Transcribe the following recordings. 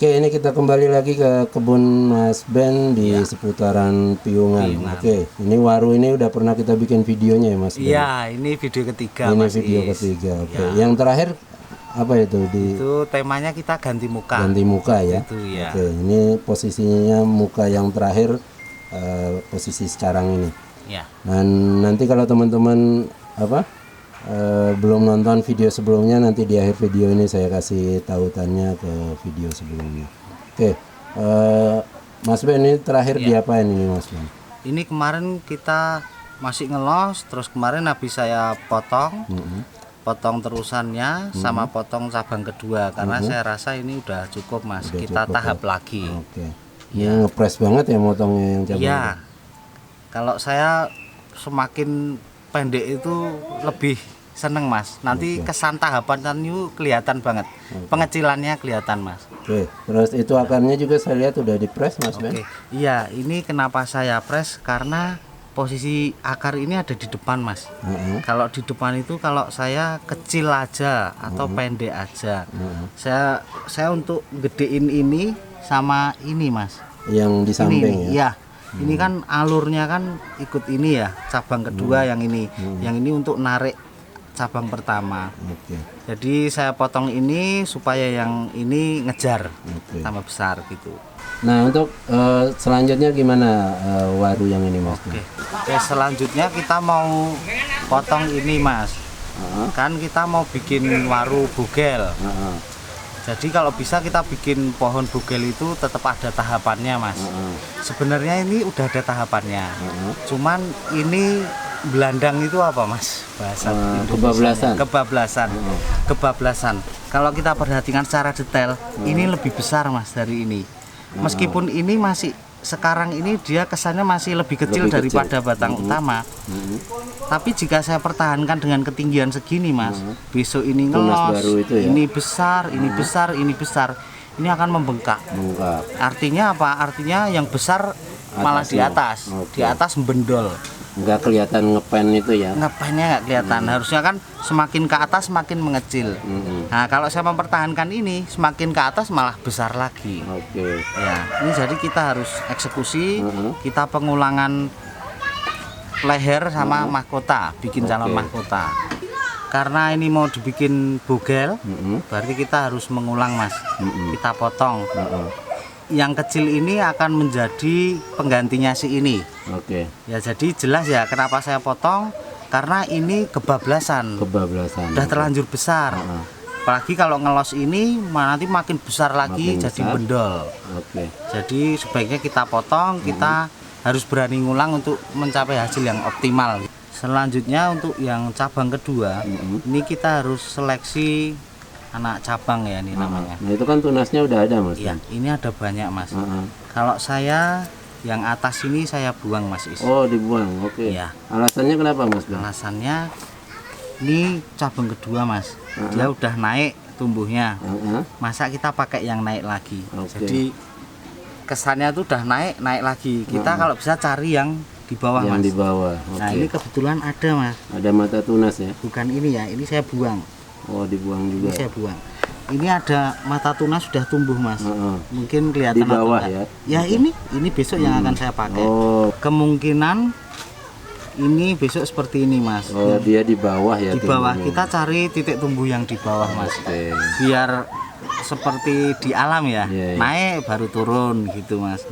Oke, ini kita kembali lagi ke kebun Mas Ben di seputaran Piungan. Oke, ini waru ini udah pernah kita bikin videonya ya Mas Ben? Iya, ini video ketiga Ini Mas video Is. ketiga. Oke, Ya. yang terakhir apa itu Itu temanya kita ganti muka. ganti muka ya? Itu ya. Oke, ini posisinya muka yang terakhir, posisi sekarang ini. Ya. Dan nanti kalau teman-teman belum nonton video sebelumnya, nanti di akhir video ini saya kasih tautannya ke video sebelumnya. Oke, Mas Ben, ini terakhir diapain ini Mas Ben? Ini kemarin kita masih ngelos, terus kemarin habis saya potong, potong terusannya sama potong cabang kedua karena saya rasa ini udah cukup Mas. Kita cukup, tahap lagi. Oke. Ini ngepres banget ya motongnya yang cabang. Iya. Kalau saya semakin pendek itu lebih seneng Mas. Nanti kesan tahapan itu kelihatan banget. Pengecilannya kelihatan Mas. Oke. Terus itu akarnya juga saya lihat udah dipres Mas Ben. Oke. Iya, ini kenapa saya press karena posisi akar ini ada di depan Mas. Kalau di depan itu kalau saya kecil aja atau pendek aja. Saya untuk gedein ini sama ini Mas. Yang di samping Ini, ya. iya. Ini kan alurnya kan ikut ini ya, cabang kedua yang ini. Yang ini untuk narik cabang pertama. Oke. Jadi saya potong ini supaya yang ini ngejar tambah besar gitu. Nah, untuk selanjutnya gimana waru yang ini Mas? Oke, selanjutnya kita mau potong ini Mas. Kan kita mau bikin waru bugel. Jadi kalau bisa kita bikin pohon bugel itu tetap ada tahapannya Mas. Sebenarnya ini udah ada tahapannya. Cuman ini belandang itu apa Mas? Bahasa kebablasan. Kebablasan. Kalau kita perhatikan secara detail, ini lebih besar Mas dari ini. Meskipun ini masih sekarang ini dia kesannya masih lebih kecil daripada batang utama. Tapi jika saya pertahankan dengan ketinggian segini Mas, besok ini ngelos, ya? ini besar, ini besar, ini besar, ini akan membengkak. Artinya apa? Artinya yang besar malah di atas, di atas membendol. Nggak kelihatan ngepen itu ya? Ngepennya nggak kelihatan. Harusnya kan semakin ke atas semakin mengecil. Nah kalau saya mempertahankan ini, semakin ke atas malah besar lagi. Oke. Ya, ini jadi kita harus eksekusi, kita pengulangan leher sama mahkota, bikin calon mahkota. Karena ini mau dibikin bugel, berarti kita harus mengulang Mas. Kita potong. Yang kecil ini akan menjadi penggantinya si ini. Oke. Ya jadi jelas ya kenapa saya potong, karena ini kebablasan. Udah terlanjur besar. Apalagi kalau ngelos ini nanti makin besar lagi, jadi bendol. Oke. Jadi sebaiknya kita potong, kita harus berani ngulang untuk mencapai hasil yang optimal. Selanjutnya untuk yang cabang kedua, ini kita harus seleksi anak cabang ya ini namanya. Nah itu kan tunasnya udah ada Mas. Iya, ini ada banyak Mas. Kalau saya yang atas ini saya buang Mas Is. Oh dibuang, oke. Iya. Alasannya kenapa Mas? Alasannya ini cabang kedua Mas. Dia udah naik tumbuhnya. Masa kita pakai yang naik lagi? Jadi kesannya tuh udah naik lagi. Kita kalau bisa cari yang di bawah yang Mas. di bawah. Nah ini kebetulan ada Mas. Ada mata tunas ya? Bukan ini ya, ini saya buang. Oh dibuang juga. Ini saya buang. Ini ada mata tunas sudah tumbuh Mas. Mungkin kelihatan di bawah ya. Ya ini besok yang akan saya pakai. Kemungkinan ini besok seperti ini Mas. Oh dia di bawah ya. Di bawah kita cari titik tumbuh yang di bawah Mas. Biar seperti di alam ya. Naik baru turun gitu Mas.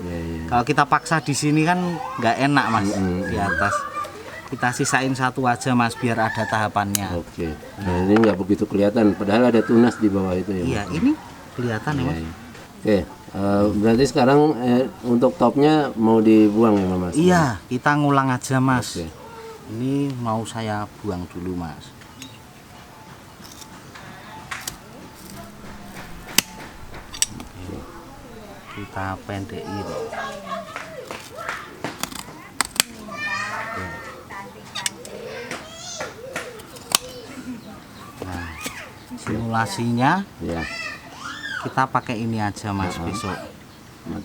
Kalau kita paksa di sini kan nggak enak Mas. Di atas. Kita sisain satu aja Mas biar ada tahapannya. Oke. Nah ini nggak begitu kelihatan, padahal ada tunas di bawah itu ya. Iya ini kelihatan ya Mas. Oke. Berarti sekarang untuk topnya mau dibuang ya Mas? Iya kita ngulang aja Mas. Ini mau saya buang dulu Mas. Kita pendekin. Simulasinya kita pakai ini aja Mas besok.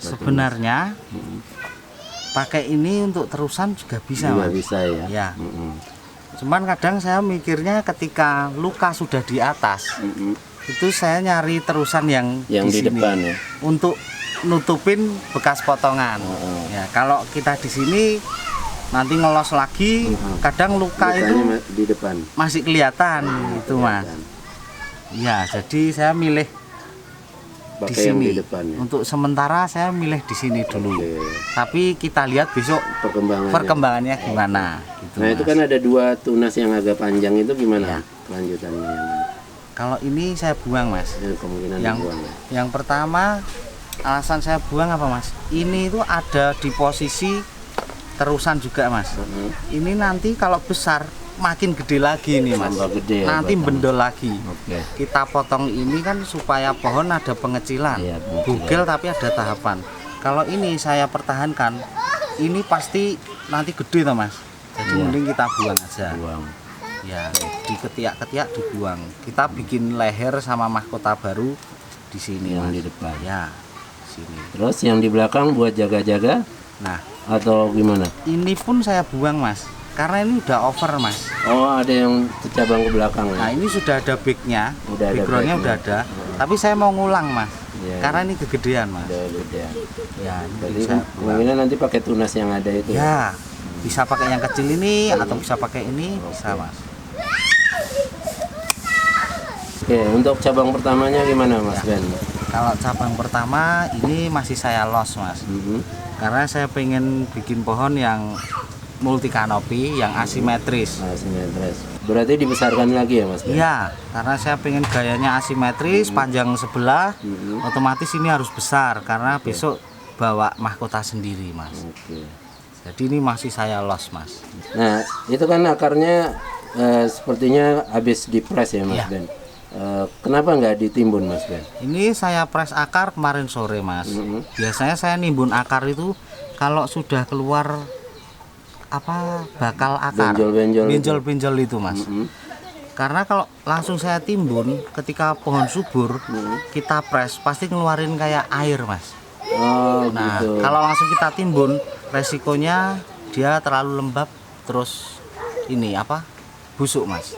Sebenarnya pakai ini untuk terusan juga bisa Mas. Bisa ya. Ya. Cuman kadang saya mikirnya ketika luka sudah di atas, Itu saya nyari terusan yang di sini depan ya. untuk nutupin bekas potongan. Ya, kalau kita di sini nanti ngelos lagi, kadang luka itu di depan. masih kelihatan itu Mas. Ya, jadi saya milih di Pakai yang sini. di depan ya. Untuk sementara saya milih di sini dulu. Oke. Tapi kita lihat besok perkembangannya gimana. Gitu, Nah, itu Mas. kan ada 2 tunas yang agak panjang itu gimana Ya. kelanjutannya? Kalau ini saya buang Mas. Kemungkinan Yang dibuang ya. yang pertama alasan saya buang apa Mas? Ini itu ada di posisi terusan juga Mas. Ini nanti kalau besar makin gede lagi nih Mas. Tambah gede ya, Nanti batang. bendol lagi. Oke. Kita potong ini kan supaya pohon ada pengecilan. Iya, pengecilan. Bugel tapi ada tahapan. Kalau ini saya pertahankan, ini pasti nanti gede toh Mas. Jadi Iya. mending kita buang aja. Buang. Ya, di ketiak-ketiak dibuang. Kita bikin leher sama mahkota baru di sini Yang Mas. di depan. Ya, sini. Terus yang di belakang buat jaga-jaga Nah, atau gimana? ini pun saya buang Mas. Karena ini udah over Mas. Oh, ada yang cabang ke belakang Nah, ya? ini sudah ada backnya, Udah ada backgroundnya backnya. udah ada. Tapi saya mau ngulang Mas. Iya, Karena ini kegedean Mas. Udah gede. Ya, ini Jadi bisa buang. kemungkinan nanti pakai tunas yang ada itu. Ya, bisa pakai yang kecil ini atau bisa pakai ini, bisa Mas. Oke, untuk cabang pertamanya gimana Mas Ben? Kalau cabang pertama ini masih saya los Mas. Karena saya pengen bikin pohon yang multi kanopi, yang asimetris. Asimetris. Berarti dibesarkan lagi ya Mas Ben? Iya, karena saya pengen gayanya asimetris, panjang sebelah, otomatis ini harus besar karena besok bawa mahkota sendiri Mas. Oke. Jadi ini masih saya los Mas. Nah, itu kan akarnya sepertinya habis dipres ya Mas Iya. Ben. Kenapa nggak ditimbun Mas Ben? Ini saya press akar kemarin sore Mas. Biasanya saya nimbun akar itu kalau sudah keluar bakal akar, benjol-benjol itu Mas. Karena kalau langsung saya timbun ketika pohon subur, kita press pasti ngeluarin kayak air Mas. Oh, Nah, gitu. kalau langsung kita timbun, resikonya dia terlalu lembab, terus ini busuk Mas.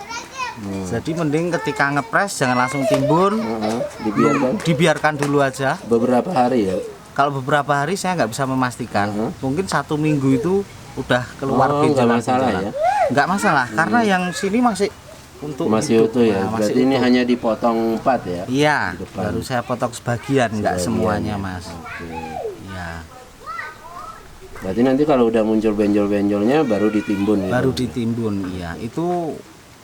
Jadi mending ketika ngepres jangan langsung timbun, dibiarkan dulu aja. Beberapa hari ya. Kalau beberapa hari saya nggak bisa memastikan, mungkin 1 minggu itu udah keluar nggak masalah ya? Nggak masalah, karena yang sini masih Masih utuh ya. Nah, masih Berarti ini utuh. hanya dipotong 4 ya? Iya, di depan. baru saya potong sebagian, nggak semuanya ya. Mas. Oke. Iya, Berarti nanti kalau udah muncul benjol-benjolnya baru ditimbun gitu. baru ditimbun. Iya, itu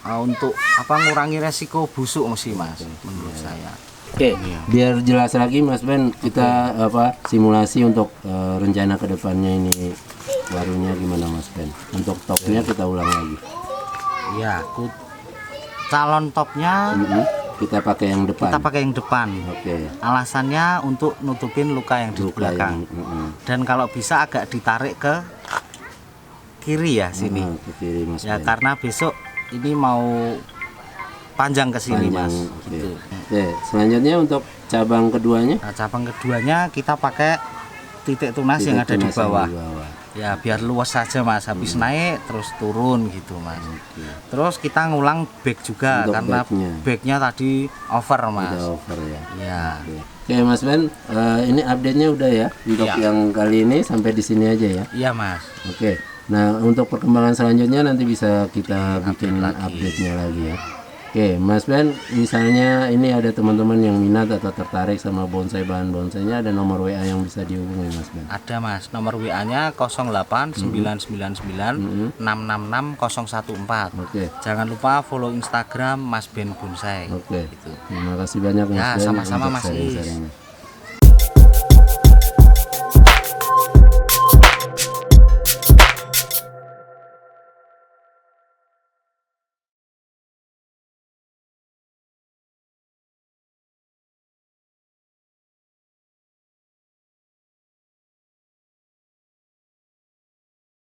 untuk ngurangi resiko busuk mesti Mas, menurut saya. Oke, biar jelas lagi Mas Ben, kita simulasi untuk rencana kedepannya ini barunya gimana Mas Ben? Untuk topnya kita ulang lagi. Iya, calon topnya Kita pakai yang depan. kita pakai yang depan. Oke. Alasannya untuk nutupin luka yang di Luka belakang. yang, Dan kalau bisa agak ditarik ke kiri ya sini. ke kiri Mas Ya Ben. karena besok ini mau panjang ke sini Panjang, Mas. oke. Gitu. Oke, selanjutnya untuk cabang keduanya Nah, cabang keduanya kita pakai titik tunas yang ada di tunas yang bawah. di bawah. Ya biar luas saja Mas. Habis naik terus turun gitu Mas. Terus kita ngulang back juga Untuk karena backnya. backnya tadi over Mas. Udah over ya. Ya. Oke Mas Ben, ini update-nya udah ya untuk Iya. yang kali ini sampai di sini aja ya. Iya Mas. Oke. Nah untuk perkembangan selanjutnya nanti bisa kita bikin lagi. update-nya lagi ya. Oke Mas Ben, misalnya ini ada teman-teman yang minat atau tertarik sama bonsai, bahan bonsainya, ada nomor WA yang bisa dihubungi Mas Ben. Ada Mas, nomor WA-nya 08999 666 014. Oke. Jangan lupa follow Instagram Mas Ben Bonsai. Oke. Gitu. Terima kasih banyak Mas Ya, Ben sama-sama, untuk Mas Is. sharing-sharingnya.